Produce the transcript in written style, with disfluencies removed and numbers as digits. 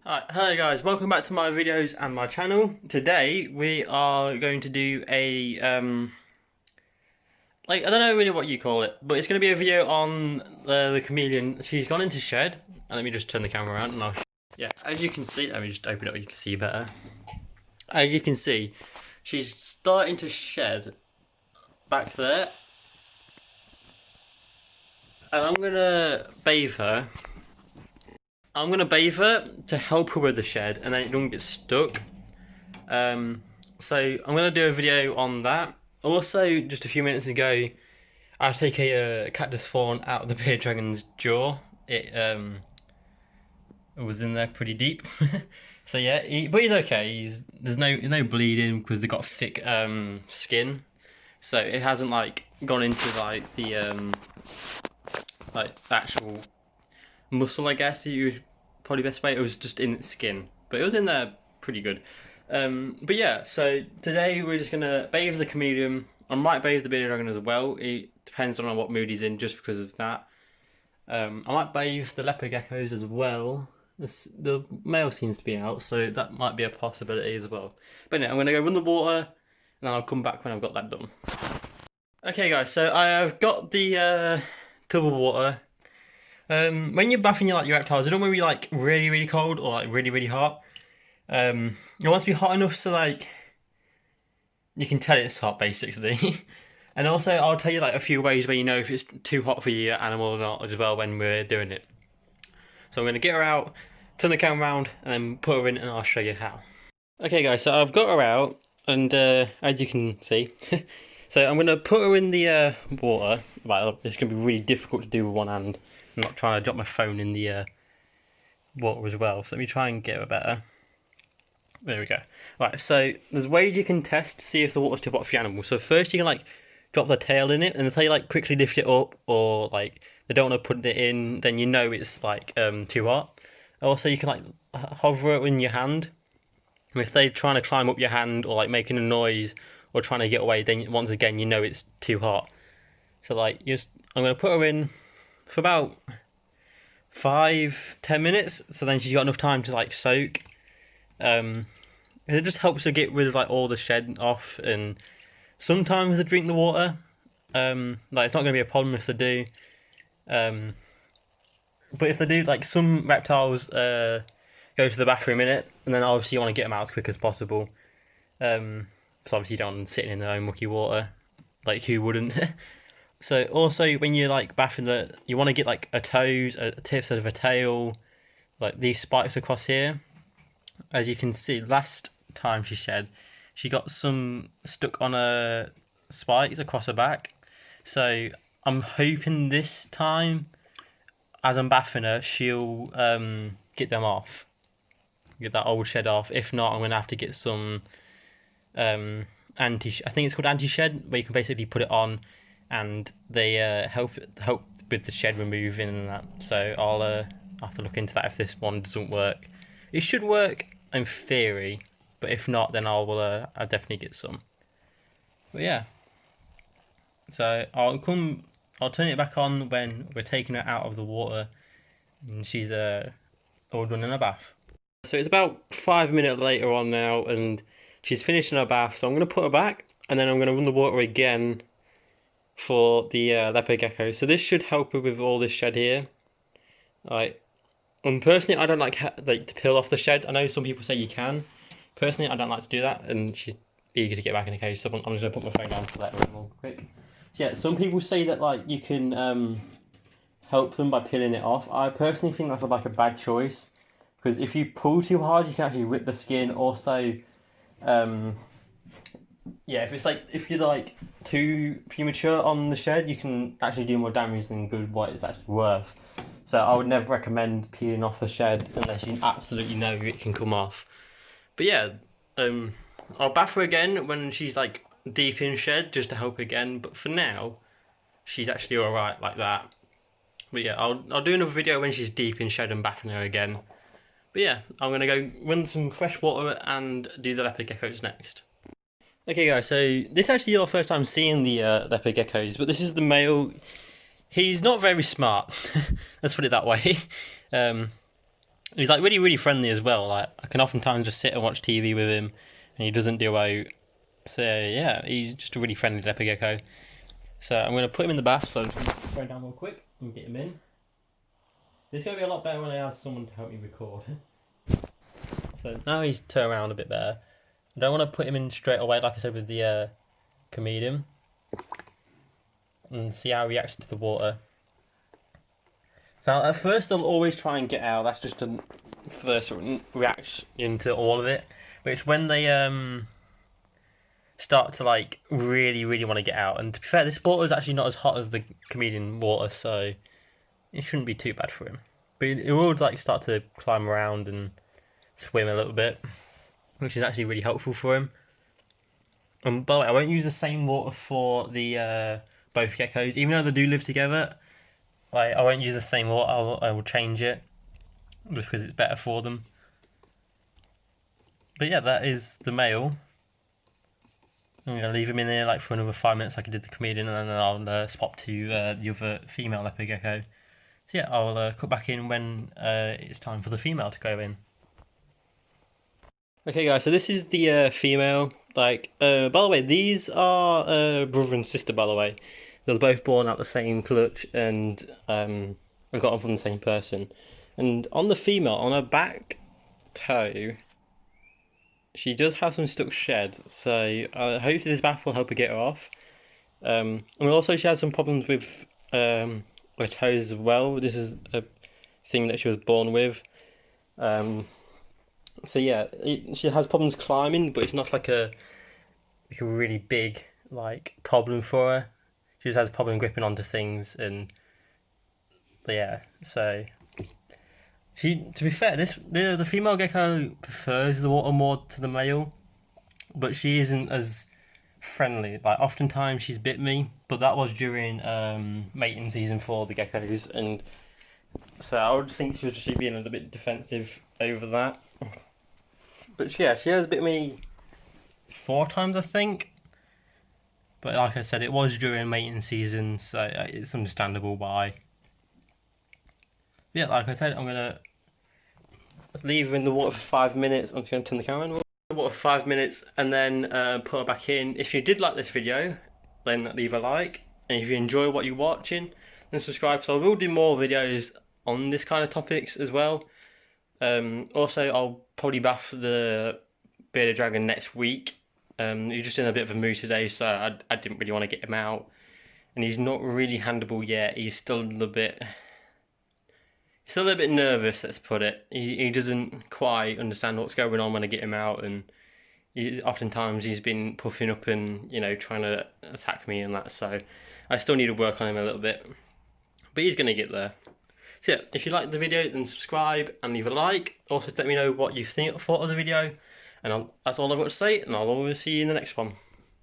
Alright, hello guys, welcome back to my videos and my channel. Today we are going to do a, I don't know really what you call it, but it's going to be a video on the chameleon. She's gone into shed, and let me just turn the camera around and yeah, as you can see, let me just open it up, you can see better. As you can see, she's starting to shed back there, and I'm going to bathe her. I'm going to bathe her to help her with the shed and then it doesn't get stuck. So I'm going to do a video on that. Also, just a few minutes ago, I take a cactus thorn out of the bearded dragon's jaw. It was in there pretty deep. So yeah, but he's okay. There's no bleeding because they've got thick skin. So it hasn't gone into the actual muscle, I guess you probably best way. It was just in its skin, but it was in there pretty good. But yeah, so today we're just gonna bathe the chameleon. I might bathe the bearded dragon as well. It depends on what mood he's in, just because of that. I might bathe the leper geckos as well. The male seems to be out, so that might be a possibility as well. But anyway, I'm gonna go run the water, and then I'll come back when I've got that done. Okay, guys, so I have got the tub of water. When you're bathing your reptiles, you don't want to be really cold or really hot. You want to be hot enough so you can tell it's hot basically. And also I'll tell you a few ways where you know if it's too hot for your animal or not as well when we're doing it. So I'm going to get her out, turn the camera around, and then put her in, and I'll show you how. Okay guys, so I've got her out, and as you can see, so I'm going to put her in the water. It's going to be really difficult to do with one hand. I'm not trying to drop my phone in the water as well. So let me try and get her better. There we go. Right, so there's ways you can test to see if the water's too hot for your animal. So first you can drop the tail in it, and if they quickly lift it up, or they don't want to put it in, then you know it's too hot. Also you can hover it in your hand, and if they're trying to climb up your hand or making a noise or trying to get away, then once again you know it's too hot. So I'm going to put her in for about 5-10 minutes, so then she's got enough time to soak. It just helps her get rid of all the shed off, and sometimes they drink the water. It's not going to be a problem if they do. But if they do, some reptiles go to the bathroom in it, and then obviously you want to get them out as quick as possible. So obviously you don't want them sitting in their own mucky water, who wouldn't? So also when you're bathing you want to get a toes, a tip of a tail, these spikes across here. As you can see, last time she shed, she got some stuck on her spikes across her back. So I'm hoping this time, as I'm bathing her, she'll get them off, get that old shed off. If not, I'm gonna have to get some I think it's called anti-shed, where you can basically put it on, and they help with the shed removing and that. So I'll have to look into that if this one doesn't work. It should work in theory, but if not, then I'll definitely get some. But yeah, so I'll turn it back on when we're taking her out of the water and she's all done in a bath. So it's about 5 minutes later on now, and she's finishing her bath. So I'm going to put her back, and then I'm going to run the water again for the leopard gecko. So this should help her with all this shed here. And personally, I don't like to peel off the shed. I know some people say you can. Personally, I don't like to do that, and she's eager to get back in the cage. So I'm just gonna put my phone down to let her in real quick. So yeah, some people say that you can help them by peeling it off. I personally think that's a bad choice, because if you pull too hard, you can actually rip the skin. Also, yeah, if you're too premature on the shed, you can actually do more damage than good what it's actually worth. So I would never recommend peeling off the shed unless you absolutely know it can come off. But yeah, I'll bath her again when she's deep in shed, just to help again. But for now, she's actually all right like that. But yeah, I'll do another video when she's deep in shed and bathing her again. But yeah, I'm gonna go run some fresh water and do the leopard geckos next. Okay guys, so this is actually your first time seeing the leopard geckos, but this is the male. He's not very smart, let's put it that way. He's like really, really friendly as well. Like I can oftentimes just sit and watch TV with him, and he doesn't do out. So yeah, he's just a really friendly leper gecko. So I'm gonna put him in the bath. So I'm just go down real quick and get him in. This is gonna be a lot better when I have someone to help me record. So now he's turned around a bit better. I don't want to put him in straight away, like I said with the chameleon, and see how he reacts to the water. So at first they'll always try and get out. That's just a first reaction to all of it. But it's when they start to like really, really want to get out. And to be fair, this water is actually not as hot as the chameleon water, so it shouldn't be too bad for him. But it will like start to climb around and swim a little bit, which is actually really helpful for him. And by the way, I won't use the same water for the both geckos, even though they do live together. Like I won't use the same water. I will change it just because it's better for them. But yeah, that is the male. I'm gonna leave him in there like for another 5 minutes, like I did the chameleon, and then I'll swap to the other female leopard gecko. So yeah, I'll cut back in when it's time for the female to go in. Okay, guys. So this is the female. Like, by the way, these are brother and sister. By the way, they were both born out the same clutch, and we got them from the same person. And on the female, on her back toe, she does have some stuck shed. So hopefully this bath will help her get her off. And also she has some problems with her toes as well. This is a thing that she was born with. So yeah, she has problems climbing, but it's not like a really big like problem for her. She just has a problem gripping onto things, and yeah. So to be fair, the female gecko prefers the water more to the male, but she isn't as friendly. Like oftentimes she's bit me, but that was during mating season for the geckos, and so I would think she was just being a little bit defensive over that. But yeah, she has bit me 4 times, I think. But like I said, it was during mating season, so it's understandable why. Yeah, like I said, I'm gonna leave her in the water for 5 minutes. I'm just gonna turn the camera on. The water for 5 minutes, and then put her back in. If you did like this video, then leave a like, and if you enjoy what you're watching, then subscribe. So I will do more videos on this kind of topics as well. Also, I'll probably bath the bearded dragon next week. He's just in a bit of a mood today, so I didn't really want to get him out, and he's not really handleable yet. He's still a little bit nervous. Let's put it. He doesn't quite understand what's going on when I get him out, and oftentimes he's been puffing up and trying to attack me and that. So I still need to work on him a little bit, but he's gonna get there. So yeah, if you liked the video, then subscribe and leave a like. Also, let me know what you thought of the video. And that's all I've got to say, and I'll see you in the next one.